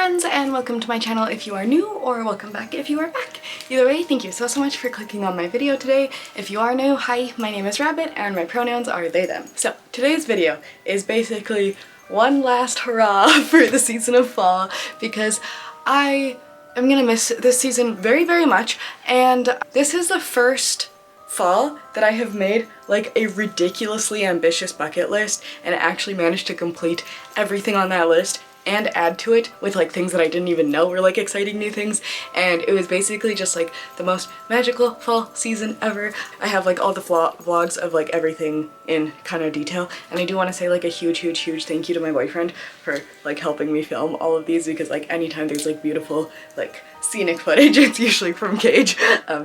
friends, and welcome to my channel if you are new, or welcome back if you are back. Either way, thank you so much for clicking on my video today. If you are new, hi, my name is Rabbit and my pronouns are they, them. So today's video is basically one last hurrah for the season of fall, because I am gonna miss this season very, very much, and this is the first fall that I have made like a ridiculously ambitious bucket list and actually managed to complete everything on that list and add to it with like things that I didn't even know were like exciting new things, and it was basically just like the most magical fall season ever. I have like all the vlogs of like everything in kind of detail, and I do want to say like a huge thank you to my boyfriend for like helping me film all of these, because like anytime there's like beautiful like scenic footage, it's usually from Cage,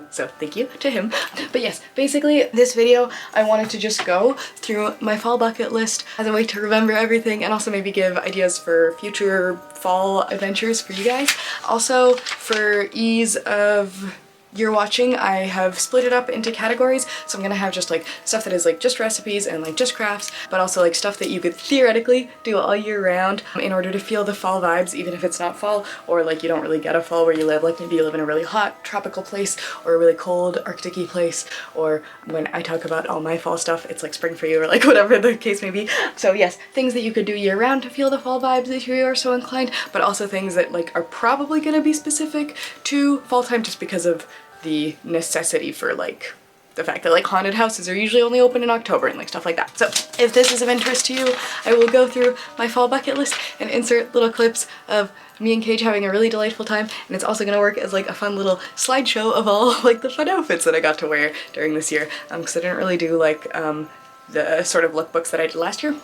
so thank you to him. But yes, basically this video I wanted to just go through my fall bucket list as a way to remember everything, and also maybe give ideas for future fall adventures for you guys. Also, for ease of your watching, I have split it up into categories, so I'm gonna have just like stuff that is like just recipes and like just crafts, but also like stuff that you could theoretically do all year round in order to feel the fall vibes, even if it's not fall, or like you don't really get a fall where you live. Like maybe you live in a really hot tropical place or a really cold arctic-y place, or when I talk about all my fall stuff, it's like spring for you, or like whatever the case may be. So yes, things that you could do year round to feel the fall vibes if you are so inclined, but also things that like are probably gonna be specific to fall time just because of the necessity for like the fact that like haunted houses are usually only open in October and like stuff like that. So if this is of interest to you, I will go through my fall bucket list and insert little clips of me and Cage having a really delightful time, and it's also gonna work as like a fun little slideshow of all like the fun outfits that I got to wear during this year, because I didn't really do like the sort of lookbooks that I did last year.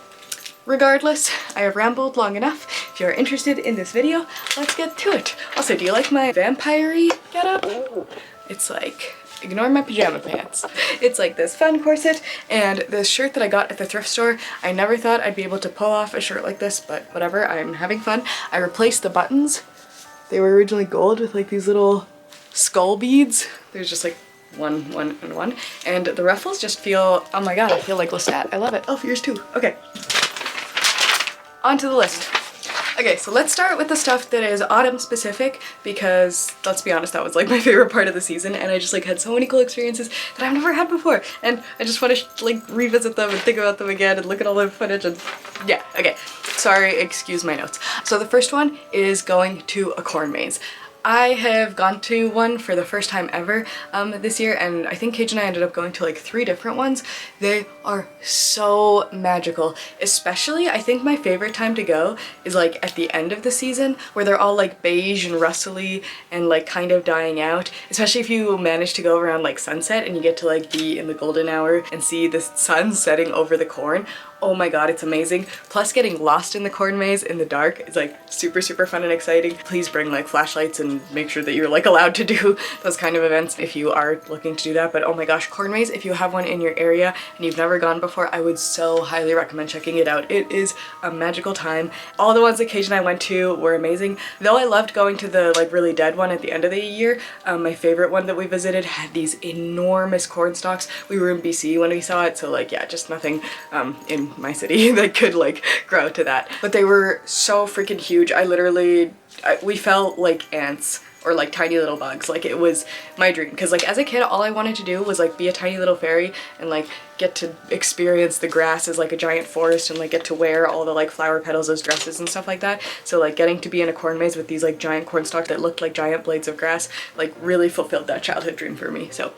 Regardless, I have rambled long enough. If you're interested in this video, let's get to it. Also, do you like my vampire-y getup? It's like, ignore my pajama pants. It's like this fun corset and this shirt that I got at the thrift store. I never thought I'd be able to pull off a shirt like this, but whatever, I'm having fun. I replaced the buttons. They were originally gold with like these little skull beads. There's just like one, and one. And the ruffles just feel, oh my god, I feel like Lestat. I love it. Oh, yours too. Okay. On to the list. Okay, so let's start with the stuff that is autumn specific, because let's be honest, that was like my favorite part of the season, and I just like had so many cool experiences that I've never had before, and I just want to like revisit them and think about them again and look at all the footage, and yeah, okay. Sorry, excuse my notes. So the first one is going to a corn maze. I have gone to one for the first time ever this year, and I think Cage and I ended up going to like 3 different ones. They are so magical. Especially, I think my favorite time to go is like at the end of the season, where they're all like beige and rustly and like kind of dying out. Especially if you manage to go around like sunset and you get to like be in the golden hour and see the sun setting over the corn. Oh my god, it's amazing. Plus getting lost in the corn maze in the dark is like super fun and exciting. Please bring like flashlights and make sure that you're like allowed to do those kind of events if you are looking to do that. But oh my gosh, corn maze, if you have one in your area and you've never gone before, I would so highly recommend checking it out. It is a magical time. All the ones that Cage and I went to were amazing. Though I loved going to the like really dead one at the end of the year, my favorite one that we visited had these enormous corn stalks. We were in BC when we saw it, so like yeah, just nothing in my city that could like grow to that. But they were so freaking huge. We felt like ants or like tiny little bugs. Like it was my dream, because like as a kid all I wanted to do was like be a tiny little fairy and like get to experience the grass as like a giant forest and like get to wear all the like flower petals as dresses and stuff like that. So like getting to be in a corn maze with these like giant corn stalks that looked like giant blades of grass like really fulfilled that childhood dream for me. So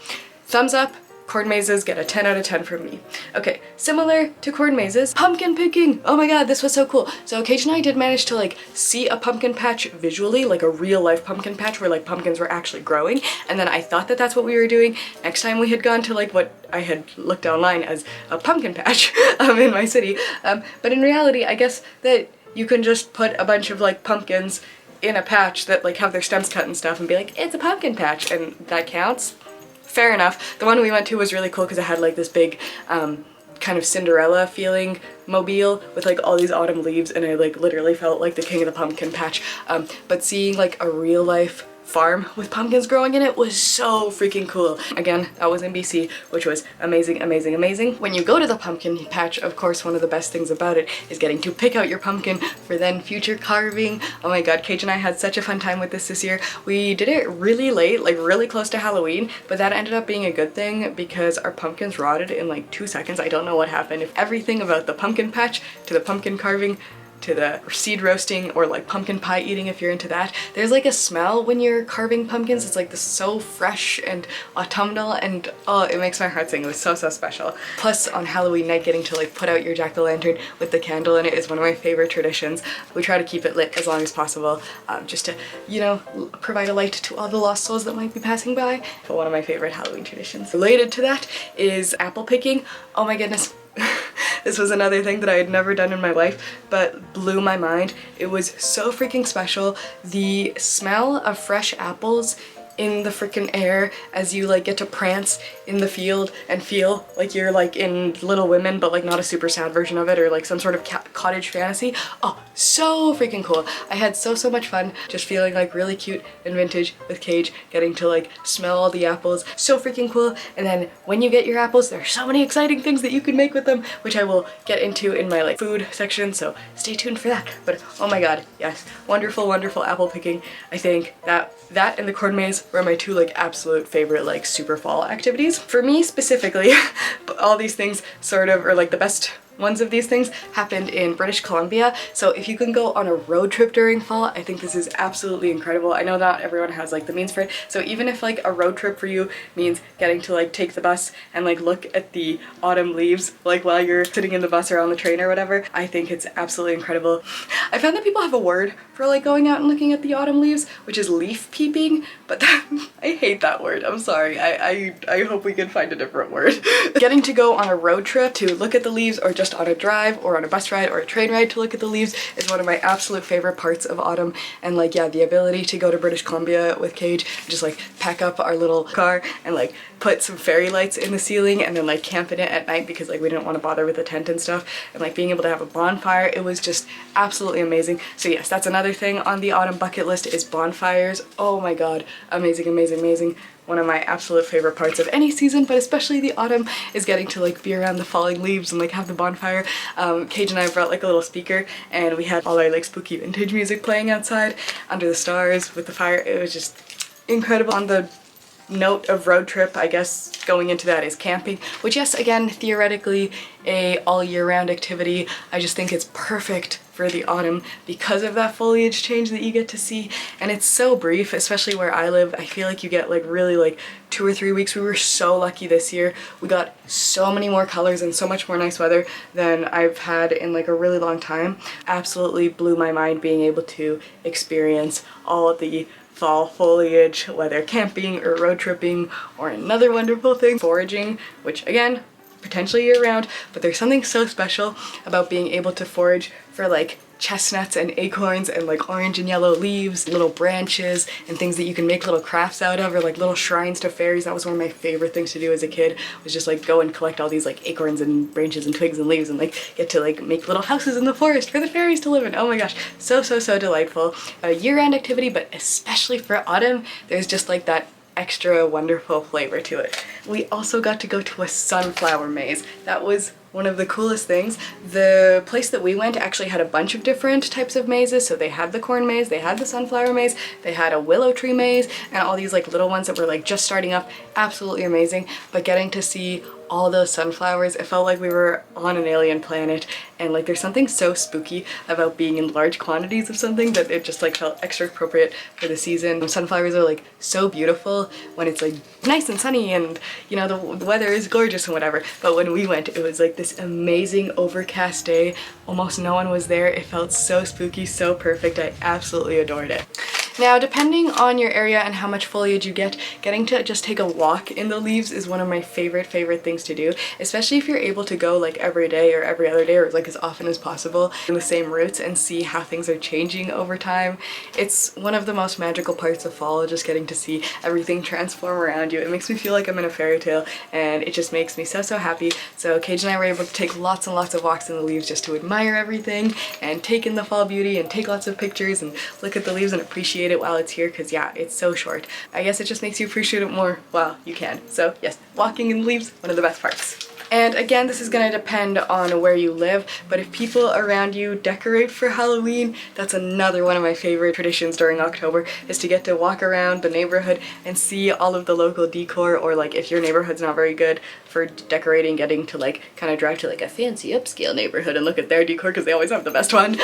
thumbs up. Corn mazes get a 10 out of 10 from me. Okay, similar to corn mazes, pumpkin picking! Oh my god, this was so cool. So Cage and I did manage to like see a pumpkin patch visually, like a real life pumpkin patch where like pumpkins were actually growing, and then I thought that that's what we were doing. Next time we had gone to like what I had looked online as a pumpkin patch in my city. But in reality, I guess that you can just put a bunch of like pumpkins in a patch that like have their stems cut and stuff and be like, it's a pumpkin patch, and that counts. Fair enough. The one we went to was really cool because it had like this big kind of Cinderella feeling mobile with like all these autumn leaves, and I like literally felt like the king of the pumpkin patch. But seeing like a real life farm with pumpkins growing in it was so freaking cool. Again, that was in BC, which was amazing, amazing, amazing. When you go to the pumpkin patch, of course, one of the best things about it is getting to pick out your pumpkin for then future carving. Oh my god, Cage and I had such a fun time with this year. We did it really late, like really close to Halloween, but that ended up being a good thing because our pumpkins rotted in like 2 seconds. I don't know what happened. If everything about the pumpkin patch to the pumpkin carving to the seed roasting or like pumpkin pie eating if you're into that. There's like a smell when you're carving pumpkins. It's like this so fresh and autumnal and oh, it makes my heart sing. It was so, so special. Plus on Halloween night getting to like put out your jack-o'-lantern with the candle in it is one of my favorite traditions. We try to keep it lit as long as possible just to, you know, provide a light to all the lost souls that might be passing by. But one of my favorite Halloween traditions. Related to that is apple picking. Oh my goodness. This was another thing that I had never done in my life, but blew my mind. It was so freaking special. The smell of fresh apples in the freaking air as you like get to prance in the field and feel like you're like in Little Women, but like not a super sad version of it or like some sort of cottage fantasy. Oh, so freaking cool. I had so much fun just feeling like really cute and vintage with Cage, getting to like smell all the apples. So freaking cool. And then when you get your apples, there are so many exciting things that you can make with them, which I will get into in my like food section, so stay tuned for that. But oh my god, yes, wonderful, wonderful apple picking. I think that and the corn maze were my two like absolute favorite like super fall activities. For me specifically, all these things sort of, or like the best ones of these things happened in British Columbia. So if you can go on a road trip during fall, I think this is absolutely incredible. I know not everyone has like the means for it. So even if like a road trip for you means getting to like take the bus and like look at the autumn leaves like while you're sitting in the bus or on the train or whatever, I think it's absolutely incredible. I found that people have a word for like going out and looking at the autumn leaves, which is leaf peeping, but I hate that word. I'm sorry. I hope we can find a different word. Getting to go on a road trip to look at the leaves or just on a drive or on a bus ride or a train ride to look at the leaves is one of my absolute favorite parts of autumn. And like, yeah, the ability to go to British Columbia with Cage, just like pack up our little car and like put some fairy lights in the ceiling and then like camp in it at night because like we didn't want to bother with the tent and stuff, and like being able to have a bonfire, it was just absolutely amazing. So yes, that's another thing on the autumn bucket list is bonfires. Oh my god, amazing, amazing, amazing. One of my absolute favorite parts of any season, but especially the autumn, is getting to like be around the falling leaves and like have the bonfire. Cage and I brought like a little speaker and we had all our like spooky vintage music playing outside under the stars with the fire. It was just incredible. On the note of road trip, I guess going into that is camping, which yes, again, theoretically a all year round activity. I just think it's perfect for the autumn because of that foliage change that you get to see, and it's so brief, especially where I live. I feel like you get like really like 2 or 3 weeks. We were so lucky this year. We got so many more colors and so much more nice weather than I've had in like a really long time. Absolutely blew my mind being able to experience all of the fall foliage, whether camping or road tripping, or another wonderful thing, foraging, which again, potentially year-round, but there's something so special about being able to forage for like chestnuts and acorns and like orange and yellow leaves, little branches, and things that you can make little crafts out of, or like little shrines to fairies. That was one of my favorite things to do as a kid, was just like go and collect all these like acorns and branches and twigs and leaves and like get to like make little houses in the forest for the fairies to live in. Oh my gosh, so delightful. A year-round activity, but especially for autumn, there's just like that extra wonderful flavor to it. We also got to go to a sunflower maze. That was one of the coolest things. The place that we went actually had a bunch of different types of mazes. So they had the corn maze, they had the sunflower maze, they had a willow tree maze, and all these like little ones that were like just starting up. Absolutely amazing. But getting to see all those sunflowers, it felt like we were on an alien planet, and like there's something so spooky about being in large quantities of something that it just like felt extra appropriate for the season. Sunflowers are like so beautiful when it's like nice and sunny and you know the weather is gorgeous and whatever, but when we went it was like this amazing overcast day. Almost no one was there. It felt so spooky, so perfect. I absolutely adored it. Now, depending on your area and how much foliage you get, getting to just take a walk in the leaves is one of my favorite things to do, especially if you're able to go like every day or every other day or like as often as possible in the same routes and see how things are changing over time. It's one of the most magical parts of fall, just getting to see everything transform around you. It makes me feel like I'm in a fairy tale, and it just makes me so happy. So Cage and I were able to take lots and lots of walks in the leaves just to admire everything and take in the fall beauty and take lots of pictures and look at the leaves and appreciate appreciate it while it's here, because yeah, it's so short. I guess it just makes you appreciate it more while you can. So yes, walking in the leaves, one of the best parts. And again, this is gonna depend on where you live, but if people around you decorate for Halloween, that's another one of my favorite traditions during October, is to get to walk around the neighborhood and see all of the local decor, or like if your neighborhood's not very good for decorating, getting to like kind of drive to like a fancy upscale neighborhood and look at their decor because they always have the best one.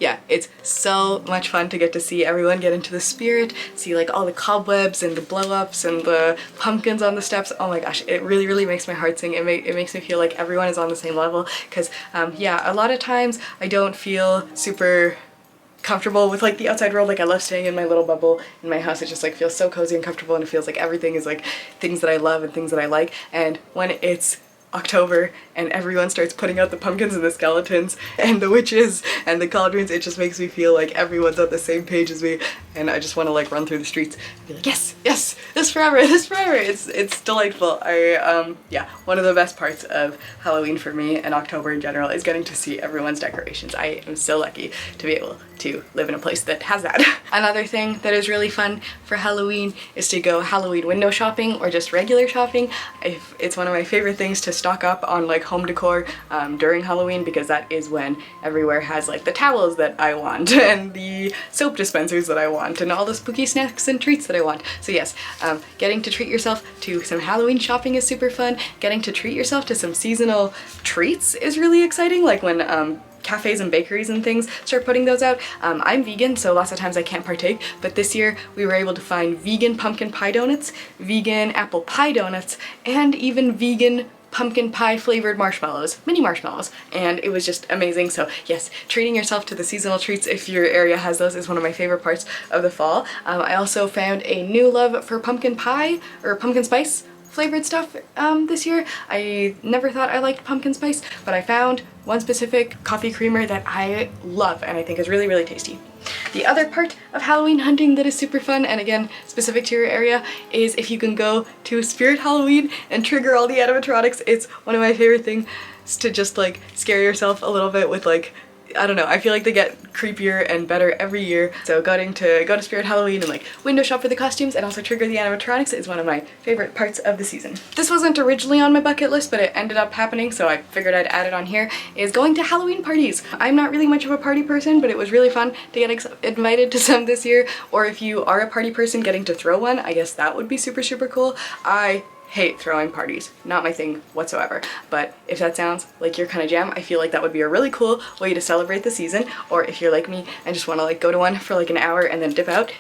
Yeah, it's so much fun to get to see everyone get into the spirit, see like all the cobwebs and the blow-ups and the pumpkins on the steps. Oh my gosh, it really, really makes my heart sing. It makes me feel like everyone is on the same level, because yeah, a lot of times I don't feel super comfortable with like the outside world. Like I love staying in my little bubble in my house. It just like feels so cozy and comfortable, and it feels like everything is like things that I love and things that I like. And when it's October and everyone starts putting out the pumpkins and the skeletons and the witches and the cauldrons, it just makes me feel like everyone's on the same page as me, and I just want to like run through the streets and be like, yes, yes, this forever, this forever. It's delightful. Yeah, one of the best parts of Halloween for me and October in general is getting to see everyone's decorations. I am so lucky to be able to live in a place that has that. Another thing that is really fun for Halloween is to go Halloween window shopping or just regular shopping. It's one of my favorite things to stock up on like home decor during Halloween, because that is when everywhere has like the towels that I want and the soap dispensers that I want and all the spooky snacks and treats that I want. So yes, getting to treat yourself to some Halloween shopping is super fun. Getting to treat yourself to some seasonal treats is really exciting, like when cafes and bakeries and things start putting those out. I'm vegan, so lots of times I can't partake, but this year we were able to find vegan pumpkin pie donuts, vegan apple pie donuts, and even vegan pumpkin pie flavored marshmallows, mini marshmallows, and it was just amazing. So yes, treating yourself to the seasonal treats if your area has those is one of my favorite parts of the fall. I also found a new love for pumpkin pie or pumpkin spice flavored stuff this year. I never thought I liked pumpkin spice, but I found one specific coffee creamer that I love and I think is really, really tasty. The other part of Halloween hunting that is super fun, and again specific to your area, is if you can go to Spirit Halloween and trigger all the animatronics. It's one of my favorite things to just like scare yourself a little bit with, like, I don't know, I feel like they get creepier and better every year. So go to Spirit Halloween and like window shop for the costumes and also trigger the animatronics is one of my favorite parts of the season. This wasn't originally on my bucket list, but it ended up happening, so I figured I'd add it on here, is going to Halloween parties. I'm not really much of a party person, but it was really fun to get invited to some this year. Or if you are a party person, getting to throw one, I guess that would be super, super cool. I hate throwing parties, not my thing whatsoever, but if that sounds like your kind of jam, I feel like that would be a really cool way to celebrate the season. Or if you're like me and just want to like go to one for like an hour and then dip out,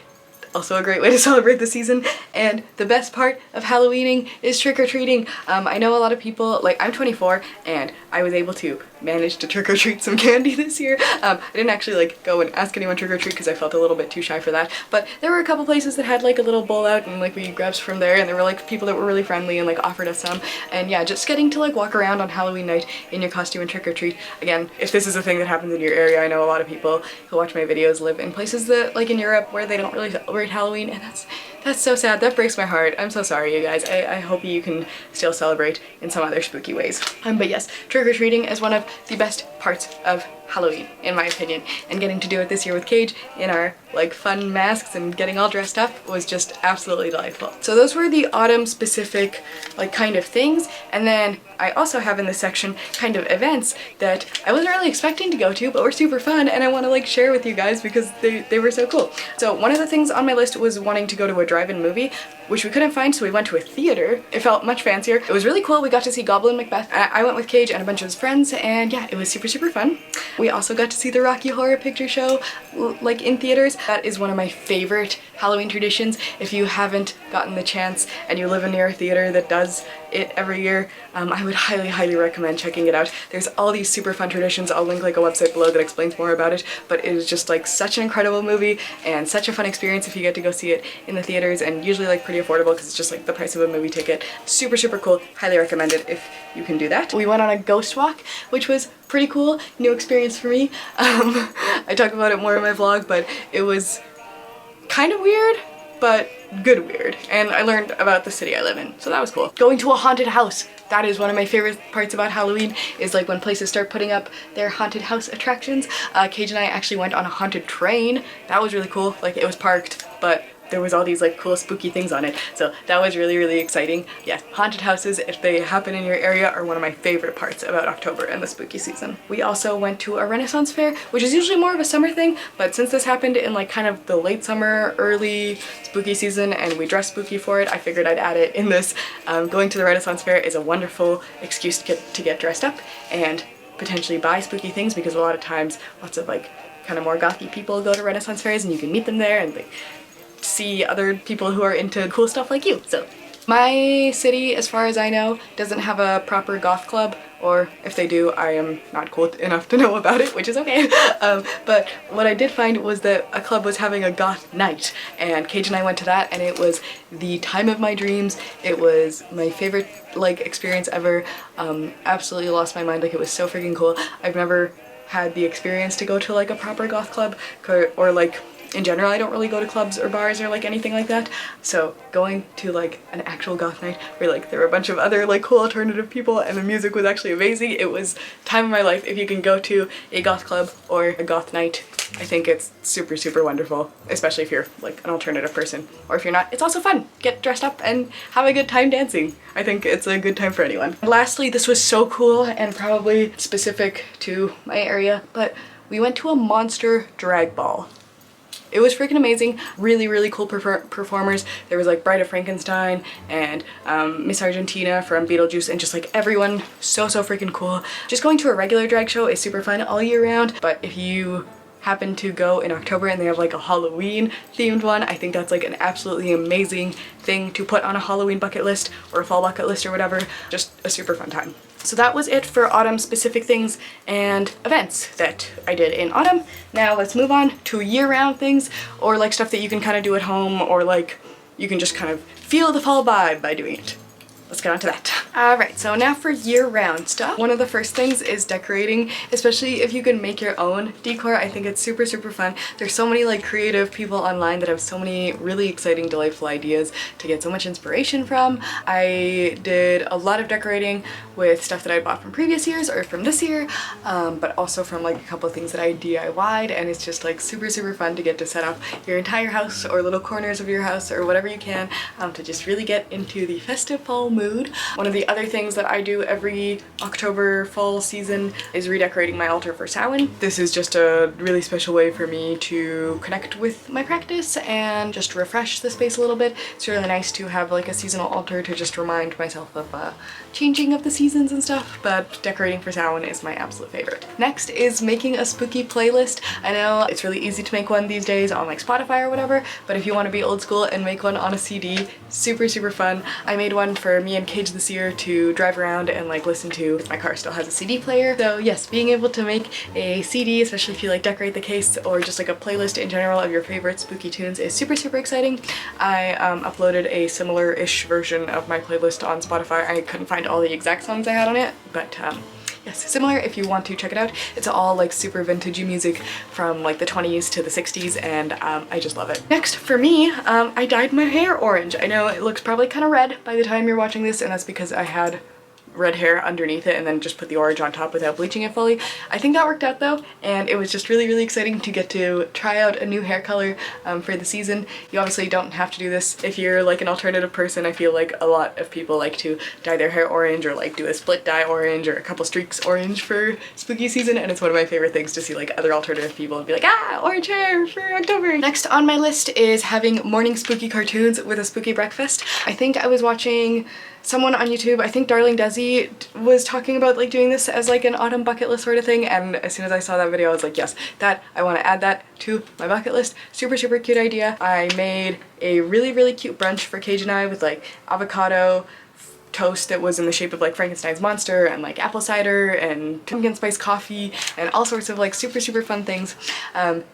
also a great way to celebrate the season. And the best part of Halloweening is trick-or-treating. I know a lot of people, like I'm 24 and I was able to manage to trick-or-treat some candy this year. I didn't actually like go and ask anyone trick-or-treat because I felt a little bit too shy for that, but there were a couple places that had like a little bowl out and like we grabbed from there, and there were like people that were really friendly and like offered us some. And yeah, just getting to like walk around on Halloween night in your costume and trick-or-treat. Again, if this is a thing that happens in your area, I know a lot of people who watch my videos live in places that like in Europe where they don't really celebrate Halloween, and that's so sad. That breaks my heart. I'm so sorry, you guys. I hope you can still celebrate in some other spooky ways. But yes, trick-or-treating is one of the best parts of Halloween, in my opinion, and getting to do it this year with Cage in our like fun masks and getting all dressed up was just absolutely delightful. So those were the autumn specific like kind of things, and then I also have in this section kind of events that I wasn't really expecting to go to but were super fun, and I want to like share with you guys because they were so cool. So one of the things on my list was wanting to go to a drive-in movie, which we couldn't find, so we went to a theater. It felt much fancier. It was really cool. We got to see Goblin Macbeth. I went with Cage and a bunch of his friends, and yeah, it was super, super fun. We also got to see the Rocky Horror Picture Show like in theaters. That is one of my favorite Halloween traditions. If you haven't gotten the chance and you live near a theater that does it every year, I would highly, highly recommend checking it out. There's all these super fun traditions. I'll link like a website below that explains more about it, but it is just like such an incredible movie and such a fun experience if you get to go see it in the theaters, and usually like pretty affordable because it's just like the price of a movie ticket. Super, super cool. Highly recommend it if you can do that. We went on a ghost walk, which was pretty cool. New experience for me. I talk about it more in my vlog, but it was kind of weird. but good weird. And I learned about the city I live in, so that was cool. Going to a haunted house. That is one of my favorite parts about Halloween, is like when places start putting up their haunted house attractions. Cage and I actually went on a haunted train. That was really cool. Like, it was parked, but there was all these like cool spooky things on it, so that was really, really exciting. Yeah, haunted houses, if they happen in your area, are one of my favorite parts about October and the spooky season. We also went to a Renaissance fair, which is usually more of a summer thing, but since this happened in like kind of the late summer, early spooky season, and we dressed spooky for it, I figured I'd add it in this. Going to the Renaissance fair is a wonderful excuse to get dressed up and potentially buy spooky things, because a lot of times lots of like kind of more gothy people go to Renaissance fairs and you can meet them there and like see other people who are into cool stuff like you. So my city, as far as I know, doesn't have a proper goth club, or if they do, I am not cool enough to know about it, which is okay. But what I did find was that a club was having a goth night, and Cage and I went to that, and it was the time of my dreams. It was my favorite like experience ever. Absolutely lost my mind. Like, it was so freaking cool. I've never had the experience to go to like a proper goth club, or like in general I don't really go to clubs or bars or like anything like that, so going to like an actual goth night where like there were a bunch of other like cool alternative people and the music was actually amazing. It was time of my life. If you can go to a goth club or a goth night, I think it's super, super wonderful, especially if you're like an alternative person, or if you're not, it's also fun. Get dressed up and have a good time dancing. I think it's a good time for anyone. Lastly, this was so cool and probably specific to my area, but we went to a monster drag ball. It was freaking amazing. Really, really cool performers. There was like Bride of Frankenstein and Miss Argentina from Beetlejuice, and just like everyone so freaking cool. Just going to a regular drag show is super fun all year round, but if you happen to go in October and they have like a Halloween themed one, I think that's like an absolutely amazing thing to put on a Halloween bucket list or a fall bucket list or whatever. Just a super fun time. So that was it for autumn specific things and events that I did in autumn. Now let's move on to year-round things, or like stuff that you can kind of do at home, or like you can just kind of feel the fall vibe by doing it. Let's get on to that. Alright, so now for year-round stuff. One of the first things is decorating, especially if you can make your own decor. I think it's super, super fun. There's so many like creative people online that have so many really exciting, delightful ideas to get so much inspiration from. I did a lot of decorating with stuff that I bought from previous years or from this year, but also from like a couple of things that I DIY'd, and it's just like super, super fun to get to set up your entire house or little corners of your house or whatever you can to just really get into the festive fall mood. One of the other things that I do every October fall season is redecorating my altar for Samhain. This is just a really special way for me to connect with my practice and just refresh the space a little bit. It's really nice to have like a seasonal altar to just remind myself of changing of the seasons and stuff, but decorating for Samhain is my absolute favorite. Next is making a spooky playlist. I know it's really easy to make one these days on like Spotify or whatever, but if you want to be old school and make one on a CD, super, super fun. I made one for me and Cage this year to drive around and like listen to. My car still has a CD player, so yes, being able to make a CD, especially if you like decorate the case, or just like a playlist in general of your favorite spooky tunes, is super, super exciting. I uploaded a similar-ish version of my playlist on Spotify. I couldn't find all the exact songs I had on it, but yes, similar if you want to check it out. It's all like super vintagey music from like the 20s to the 60s, and I just love it. Next, for me, I dyed my hair orange. I know it looks probably kind of red by the time you're watching this, and that's because I had red hair underneath it and then just put the orange on top without bleaching it fully. I think that worked out though, and it was just really, really exciting to get to try out a new hair color for the season. You obviously don't have to do this if you're like an alternative person. I feel like a lot of people like to dye their hair orange, or like do a split dye orange or a couple streaks orange for spooky season, and it's one of my favorite things to see like other alternative people and be like, ah, orange hair for October. Next on my list is having morning spooky cartoons with a spooky breakfast. I think I was watching someone on YouTube, I think Darling Desi, was talking about like doing this as like an autumn bucket list sort of thing, and as soon as I saw that video I was like, yes, I want to add that to my bucket list. Super, super cute idea. I made a really, really cute brunch for Cage and I with like avocado, toast that was in the shape of like Frankenstein's monster and like apple cider and pumpkin spice coffee and all sorts of like super fun things.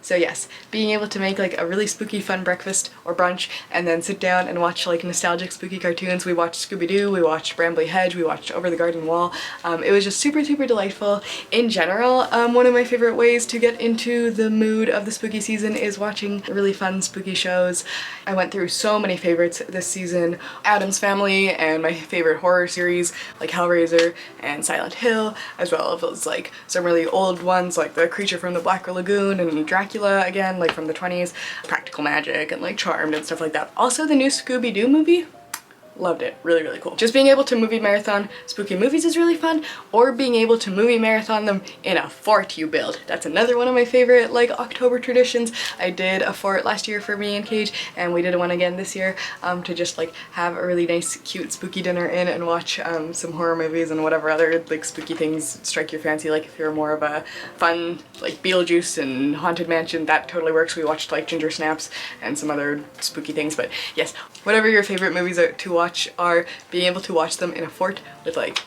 So yes, being able to make like a really spooky fun breakfast or brunch and then sit down and watch like nostalgic spooky cartoons. We watched Scooby-Doo, we watched Brambley Hedge, we watched Over the Garden Wall. It was just super delightful. In general, one of my favorite ways to get into the mood of the spooky season is watching really fun spooky shows. I went through so many favorites this season. Addams Family and my favorite horror series like Hellraiser and Silent Hill, as well as like some really old ones like The Creature from the Black Lagoon and Dracula again, like from the 20s, Practical Magic and like Charmed and stuff like that. Also the new Scooby-Doo movie. Loved it. Really cool. Just being able to movie marathon spooky movies is really fun, or being able to movie marathon them in a fort you build. That's another one of my favorite like October traditions. I did a fort last year for me and Cage, and we did one again this year to just like have a really nice cute spooky dinner in and watch some horror movies and whatever other like spooky things strike your fancy. Like if you're more of a fun like Beetlejuice and Haunted Mansion, that totally works. We watched like Ginger Snaps and some other spooky things, but yes, whatever your favorite movies are to watch are, being able to watch them in a fort with like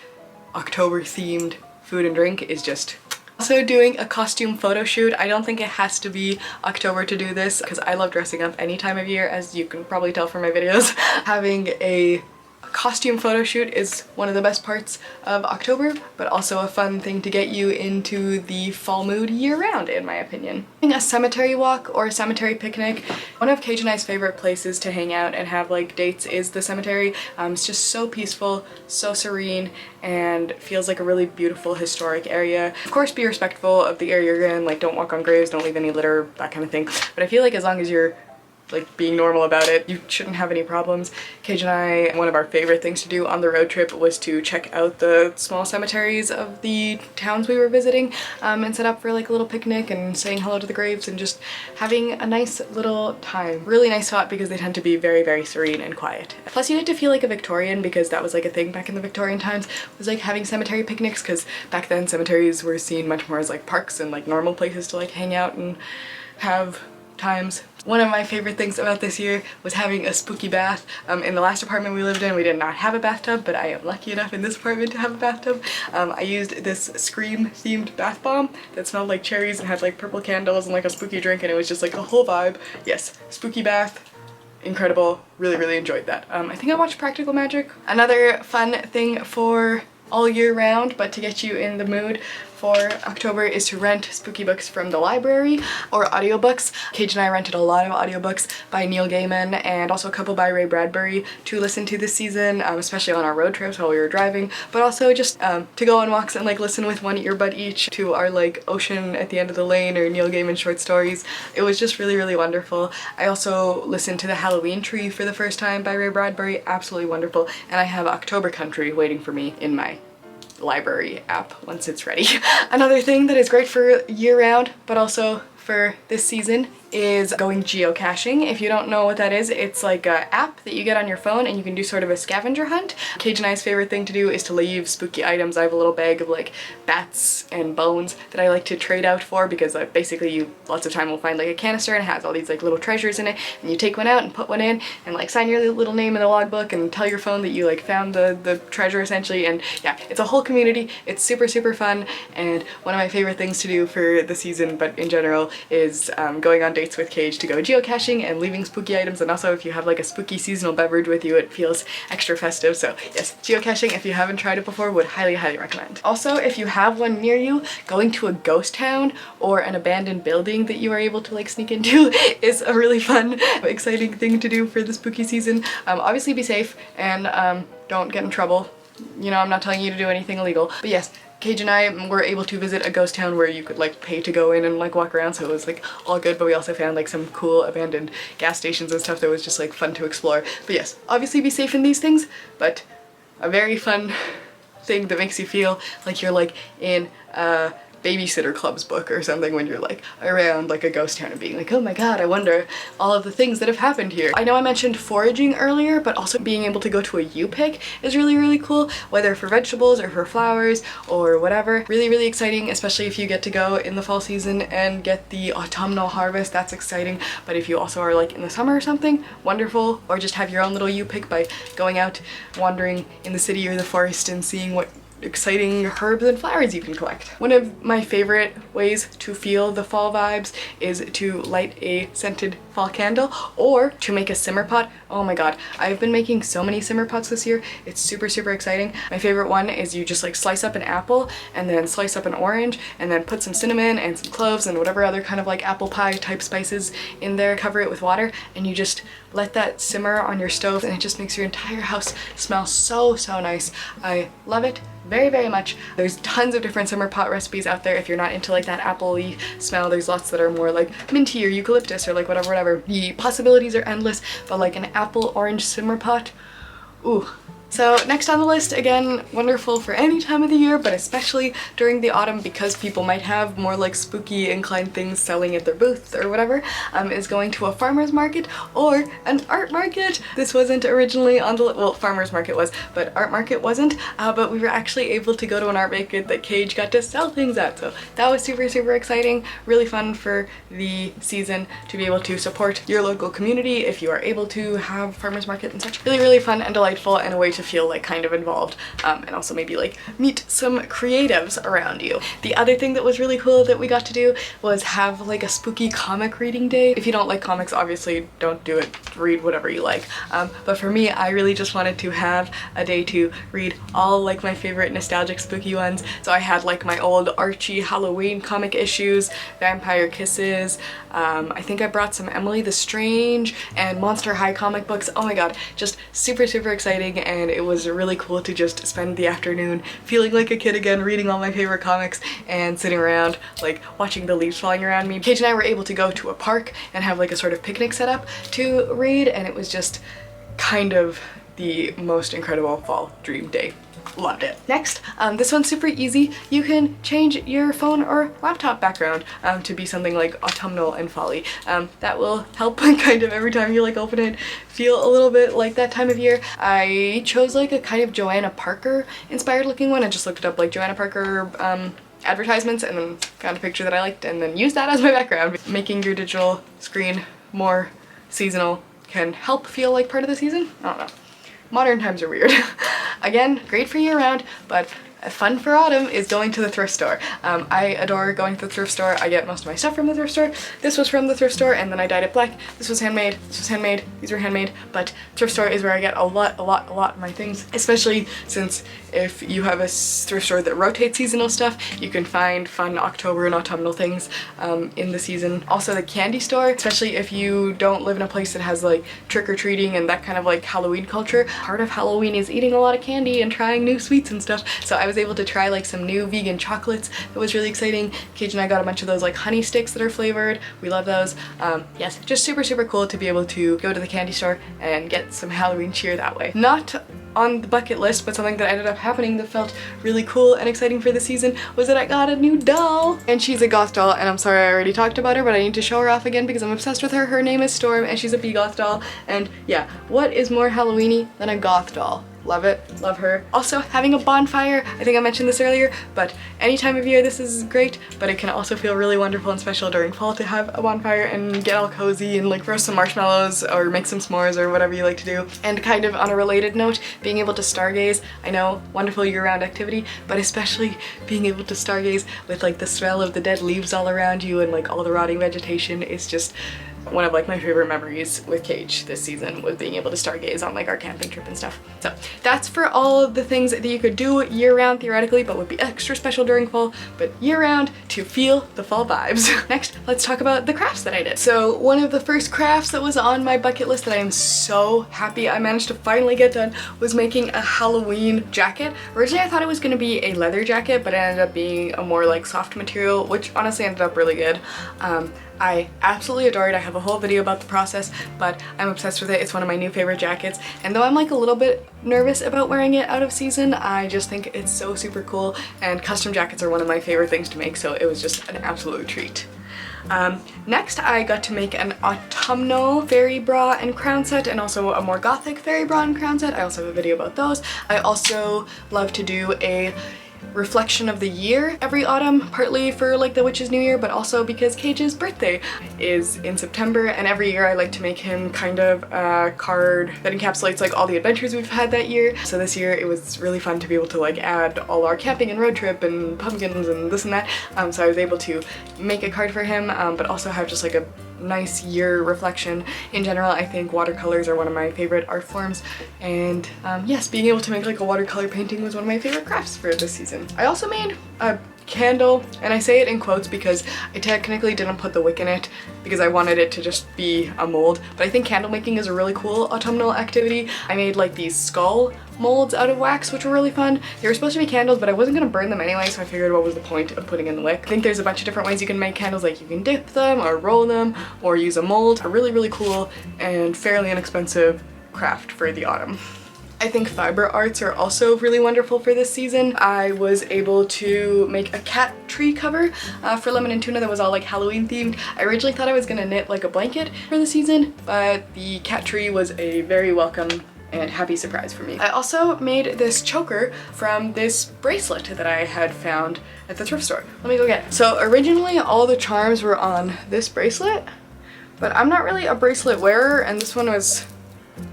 October themed food and drink is just... Also doing a costume photo shoot. I don't think it has to be October to do this because I love dressing up any time of year, as you can probably tell from my videos. Having a costume photo shoot is one of the best parts of October, but also a fun thing to get you into the fall mood year-round, in my opinion. A cemetery walk or a cemetery picnic. One of Cage and I's favorite places to hang out and have like dates is the cemetery. It's just so peaceful, so serene, and feels like a really beautiful historic area. Of course, be respectful of the area you're in, like don't walk on graves, don't leave any litter, that kind of thing. But I feel like as long as you're like being normal about it, you shouldn't have any problems. Cage and I, one of our favorite things to do on the road trip was to check out the small cemeteries of the towns we were visiting and set up for like a little picnic and saying hello to the graves and just having a nice little time. Really nice spot because they tend to be very serene and quiet. Plus you get to feel like a Victorian, because that was like a thing back in the Victorian times, was like having cemetery picnics, because back then cemeteries were seen much more as like parks and like normal places to like hang out and have times. One of my favorite things about this year was having a spooky bath. In the last apartment we lived in, we did not have a bathtub, but I am lucky enough in this apartment to have a bathtub. I used this Scream themed bath bomb that smelled like cherries and had like purple candles and like a spooky drink, and it was just like a whole vibe. Yes, spooky bath. Incredible. Really enjoyed that. I think I watched Practical Magic. Another fun thing for all year round, but to get you in the mood for October, is to rent spooky books from the library or audiobooks. Cage and I rented a lot of audiobooks by Neil Gaiman and also a couple by Ray Bradbury to listen to this season, especially on our road trips while we were driving, but also just to go on walks and like listen with one earbud each to our like Ocean at the End of the Lane or Neil Gaiman short stories. It was just really wonderful. I also listened to The Halloween Tree for the first time by Ray Bradbury. Absolutely wonderful. And I have October Country waiting for me in my library app once it's ready. Another thing that is great for year-round, but also for this season, is going geocaching. If you don't know what that is, it's like an app that you get on your phone and you can do sort of a scavenger hunt. Cage and I's favorite thing to do is to leave spooky items. I have a little bag of like bats and bones that I like to trade out for, because basically you lots of time will find like a canister and it has all these like little treasures in it, and you take one out and put one in and like sign your little name in the logbook and tell your phone that you like found the treasure essentially. And yeah, it's a whole community. It's super fun, and one of my favorite things to do for the season, but in general, is going on dates with Cage to go geocaching and leaving spooky items. And also if you have like a spooky seasonal beverage with you, it feels extra festive. So yes, geocaching, if you haven't tried it before, would highly recommend. Also, if you have one near you, going to a ghost town or an abandoned building that you are able to like sneak into is a really fun, exciting thing to do for the spooky season. Obviously be safe and don't get in trouble. You know, I'm not telling you to do anything illegal, but yes, Cage and I were able to visit a ghost town where you could like pay to go in and like walk around, so it was like all good, but we also found like some cool abandoned gas stations and stuff that was just like fun to explore. But yes, obviously be safe in these things, but a very fun thing that makes you feel like you're like in a Babysitter Club's book or something when you're like around like a ghost town and being like, oh my god, I wonder all of the things that have happened here. I know I mentioned foraging earlier, but also being able to go to a U-pick is really, really cool, whether for vegetables or for flowers or whatever. Really, really exciting, especially if you get to go in the fall season and get the autumnal harvest. That's exciting. But if you also are like in the summer or something, wonderful. Or just have your own little U-pick by going out wandering in the city or the forest and seeing what exciting herbs and flowers you can collect. One of my favorite ways to feel the fall vibes is to light a scented fall candle or to make a simmer pot. Oh my god, I've been making so many simmer pots this year. It's super, super exciting. My favorite one is you just like slice up an apple and then slice up an orange and then put some cinnamon and some cloves and whatever other kind of like apple pie type spices in there, cover it with water, and you just let that simmer on your stove and it just makes your entire house smell so, so nice. I love it very, very much. There's tons of different simmer pot recipes out there if you're not into like that apple-y smell. There's lots that are more like minty or eucalyptus or like whatever. The possibilities are endless, but like an apple orange simmer pot, ooh. So next on the list, again, wonderful for any time of the year, but especially during the autumn because people might have more like spooky inclined things selling at their booths or whatever, is going to a farmer's market or an art market. This wasn't originally on the, well, farmer's market was, but art market wasn't, but we were actually able to go to an art market that Cage got to sell things at, so that was super, super exciting. Really fun for the season to be able to support your local community if you are able to have farmer's market and such. Really, really fun and delightful and a way to feel like kind of involved, and also maybe like meet some creatives around you. The other thing that was really cool that we got to do was have like a spooky comic reading day. If you don't like comics, obviously don't do it, read whatever you like, but for me, I really just wanted to have a day to read all like my favorite nostalgic spooky ones. So I had like my old Archie Halloween comic issues, Vampire Kisses, I think I brought some Emily the Strange and Monster High comic books. Oh my god, just super, super exciting, and it was really cool to just spend the afternoon feeling like a kid again, reading all my favorite comics and sitting around like watching the leaves falling around me. Cage and I were able to go to a park and have like a sort of picnic set up to read, and it was just kind of the most incredible fall dream day. Loved it. Next, this one's super easy. You can change your phone or laptop background to be something like autumnal and folly. That will help kind of every time you like open it feel a little bit like that time of year. I chose like a kind of Joanna Parker inspired looking one. I just looked up like Joanna Parker advertisements and then found a picture that I liked and then used that as my background. Making your digital screen more seasonal can help feel like part of the season. I don't know. Modern times are weird. Again, great for year round, but fun for autumn is going to the thrift store. I adore going to the thrift store. I get most of my stuff from the thrift store. This was from the thrift store and then I dyed it black. This was handmade, this was handmade, these were handmade, but thrift store is where I get a lot of my things, especially since if you have a thrift store that rotates seasonal stuff, you can find fun October and autumnal things in the season. Also the candy store, especially if you don't live in a place that has like trick-or-treating and that kind of like Halloween culture. Part of Halloween is eating a lot of candy and trying new sweets and stuff, so I was able to try like some new vegan chocolates. That was really exciting. Cage and I got a bunch of those like honey sticks that are flavored. We love those. Yes, just super, super cool to be able to go to the candy store and get some Halloween cheer that way. Not on the bucket list, but something that ended up happening that felt really cool and exciting for the season was that I got a new doll. And she's a goth doll, and I'm sorry I already talked about her, but I need to show her off again because I'm obsessed with her. Her name is Storm, and she's a goth doll. And yeah, what is more Halloween-y than a goth doll? Love it, love her. Also, having a bonfire, I think I mentioned this earlier, but any time of year this is great, but it can also feel really wonderful and special during fall to have a bonfire and get all cozy and like roast some marshmallows or make some s'mores or whatever you like to do. And kind of on a related note, being able to stargaze, I know, wonderful year-round activity, but especially being able to stargaze with like the smell of the dead leaves all around you and like all the rotting vegetation is just one of like my favorite memories with Cage this season, was being able to stargaze on like our camping trip and stuff. So that's for all of the things that you could do year-round theoretically, but would be extra special during fall, but year-round to feel the fall vibes. Next, let's talk about the crafts that I did. So one of the first crafts that was on my bucket list that I am so happy I managed to finally get done was making a Halloween jacket. Originally I thought it was going to be a leather jacket, but it ended up being a more like soft material, which honestly ended up really good. I absolutely adore it. I have a whole video about the process, but I'm obsessed with it. It's one of my new favorite jackets, and though I'm like a little bit nervous about wearing it out of season, I just think it's so super cool, and custom jackets are one of my favorite things to make, so it was just an absolute treat. Next I got to make an autumnal fairy bra and crown set, and also a more gothic fairy bra and crown set. I also have a video about those. I also love to do a reflection of the year every autumn, partly for like the witch's new year, but also because Cage's birthday is in September, and every year I like to make him kind of a card that encapsulates like all the adventures we've had that year. So this year it was really fun to be able to like add all our camping and road trip and pumpkins and this and that, so I was able to make a card for him, but also have just like a nice year reflection. In general, I think watercolors are one of my favorite art forms, and yes, being able to make like a watercolor painting was one of my favorite crafts for this season. I also made a candle, and I say it in quotes because I technically didn't put the wick in it because I wanted it to just be a mold, but I think candle making is a really cool autumnal activity. I made like these skull molds out of wax, which were really fun. They were supposed to be candles, but I wasn't gonna burn them anyway, so I figured what was the point of putting in the wick. I think there's a bunch of different ways you can make candles, like you can dip them or roll them or use a mold. A really, really cool and fairly inexpensive craft for the autumn. I think fiber arts are also really wonderful for this season. I was able to make a cat tree cover for Lemon and Tuna that was all like Halloween themed. I originally thought I was gonna knit like a blanket for the season, but the cat tree was a very welcome and happy surprise for me. I also made this choker from this bracelet that I had found at the thrift store. Let me go get it. So originally all the charms were on this bracelet, but I'm not really a bracelet wearer, and this one was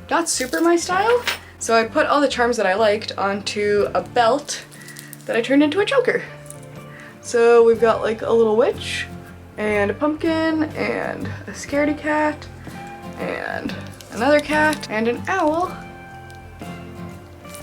not super my style. So I put all the charms that I liked onto a belt that I turned into a choker. So we've got like a little witch and a pumpkin and a scaredy cat and another cat and an owl.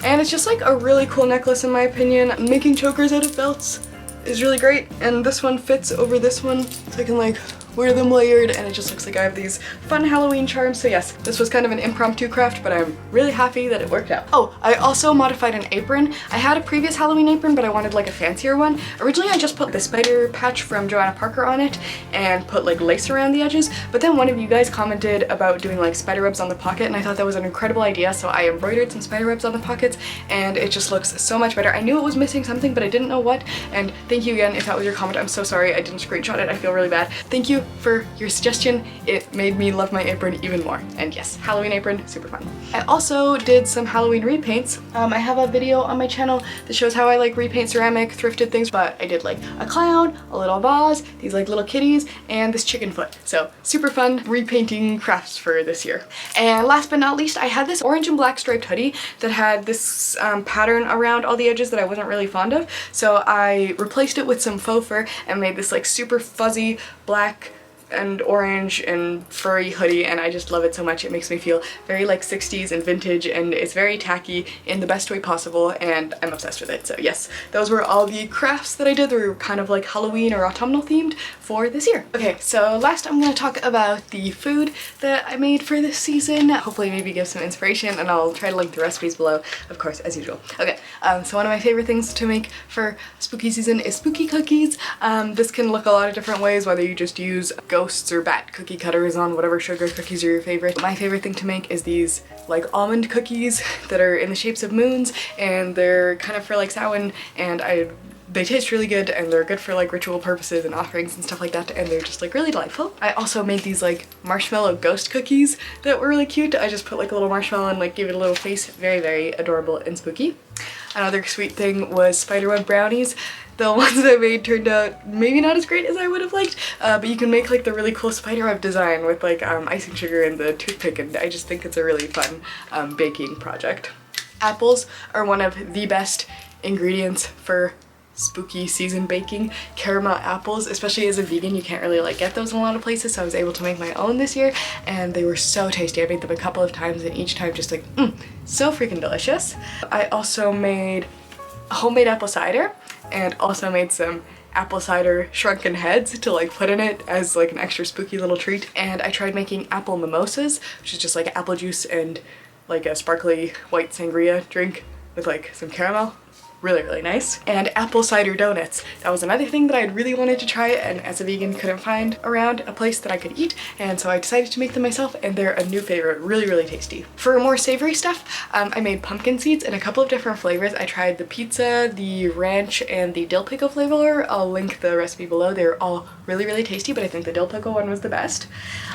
And it's just like a really cool necklace in my opinion. Making chokers out of belts is really great, and this one fits over this one, so I can like wear them layered, and it just looks like I have these fun Halloween charms. So yes, this was kind of an impromptu craft, but I'm really happy that it worked out. Oh, I also modified an apron. I had a previous Halloween apron, but I wanted like a fancier one. Originally I just put the spider patch from Joanna Parker on it and put like lace around the edges, but then one of you guys commented about doing like spiderwebs on the pocket, and I thought that was an incredible idea, so I embroidered some spiderwebs on the pockets, and it just looks so much better. I knew it was missing something, but I didn't know what, and thank you again if that was your comment. I'm so sorry I didn't screenshot it. I feel really bad. Thank you for your suggestion. It made me love my apron even more. And yes, Halloween apron, super fun. I also did some Halloween repaints. I have a video on my channel that shows how I like repaint ceramic, thrifted things, but I did like a clown, a little vase, these like little kitties, and this chicken foot. So super fun repainting crafts for this year. And last but not least, I had this orange and black striped hoodie that had this pattern around all the edges that I wasn't really fond of. So I replaced it with some faux fur and made this like super fuzzy black and orange and furry hoodie, and I just love it so much. It makes me feel very like 60s and vintage, and it's very tacky in the best way possible, and I'm obsessed with it. So yes, those were all the crafts that I did that were kind of like Halloween or autumnal themed for this year. Okay, so last I'm going to talk about the food that I made for this season. Hopefully maybe give some inspiration, and I'll try to link the recipes below, of course, as usual. Okay, so one of my favorite things to make for spooky season is spooky cookies. This can look a lot of different ways, whether you just use ghosts or bat cookie cutters on whatever sugar cookies are your favorite. My favorite thing to make is these like almond cookies that are in the shapes of moons, and they're kind of for like Samhain, and they taste really good, and they're good for like ritual purposes and offerings and stuff like that, and they're just like really delightful. I also made these like marshmallow ghost cookies that were really cute. I just put like a little marshmallow and like gave it a little face. Very, very adorable and spooky. Another sweet thing was spiderweb brownies. The ones that I made turned out maybe not as great as I would have liked, but you can make like the really cool spiderweb design with like icing sugar and the toothpick, and I just think it's a really fun baking project. Apples are one of the best ingredients for spooky season baking. Caramel apples, especially as a vegan, you can't really like get those in a lot of places, so I was able to make my own this year, and they were so tasty. I made them a couple of times, and each time just like so freaking delicious. I also made homemade apple cider, and also made some apple cider shrunken heads to like put in it as like an extra spooky little treat. And I tried making apple mimosas, which is just like apple juice and like a sparkly white sangria drink with like some caramel. really, really nice. And apple cider donuts. That was another thing that I really wanted to try, and as a vegan couldn't find around a place that I could eat, and so I decided to make them myself, and they're a new favorite. Really, really tasty. For more savory stuff, I made pumpkin seeds in a couple of different flavors. I tried the pizza, the ranch, and the dill pickle flavor. I'll link the recipe below. They're all really, really tasty, but I think the dill pickle one was the best.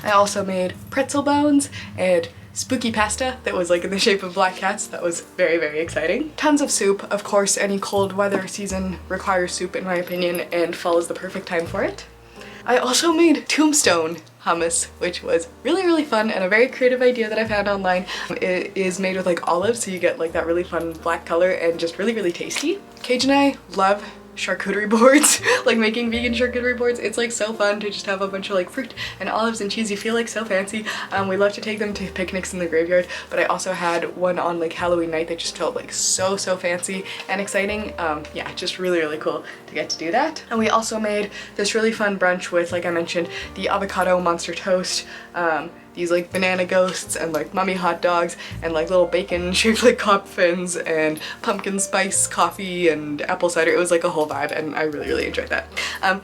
I also made pretzel bones and spooky pasta that was like in the shape of black cats. That was very, very exciting. Tons of soup. Of course, any cold weather season requires soup in my opinion, and fall is the perfect time for it. I also made Tombstone Hummus, which was really, really fun and a very creative idea that I found online. It is made with like olives, so you get like that really fun black color and just really, really tasty. Cage and I love charcuterie boards, like making vegan charcuterie boards. It's like so fun to just have a bunch of like fruit and olives and cheese. You feel like so fancy. We love to take them to picnics in the graveyard, but I also had one on like Halloween night that just felt like so fancy and exciting. Yeah, just really, really cool to get to do that. And we also made this really fun brunch with, like I mentioned, the avocado monster toast, these like banana ghosts and like mummy hot dogs and like little bacon shaped like cop fins and pumpkin spice coffee and apple cider. It was like a whole vibe, and I really, really enjoyed that.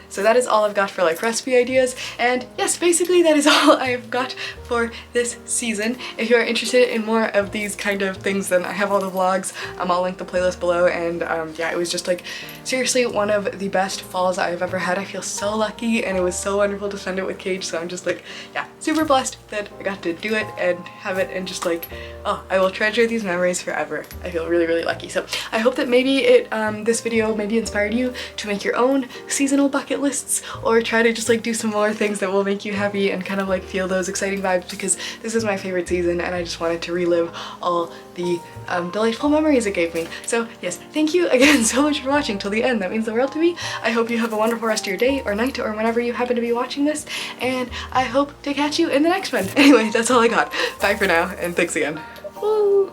So that is all I've got for like recipe ideas, and yes, basically that is all I've got for this season. If you are interested in more of these kind of things, then I have all the vlogs. I'll link the playlist below, and yeah, it was just like seriously one of the best falls I've ever had. I feel so lucky, and it was so wonderful to spend it with Cage, so I'm just like, yeah, super blessed that I got to do it and have it, and just like, oh, I will treasure these memories forever. I feel really, really lucky. So I hope that maybe this video maybe inspired you to make your own seasonal bucket lists, or try to just like do some more things that will make you happy and kind of like feel those exciting vibes, because this is my favorite season and I just wanted to relive all the delightful memories it gave me. So yes, thank you again so much for watching till the end. That means the world to me. I hope you have a wonderful rest of your day or night or whenever you happen to be watching this, and I hope to catch you in the next one. Anyway, that's all I got. Bye for now, and thanks again. Woo!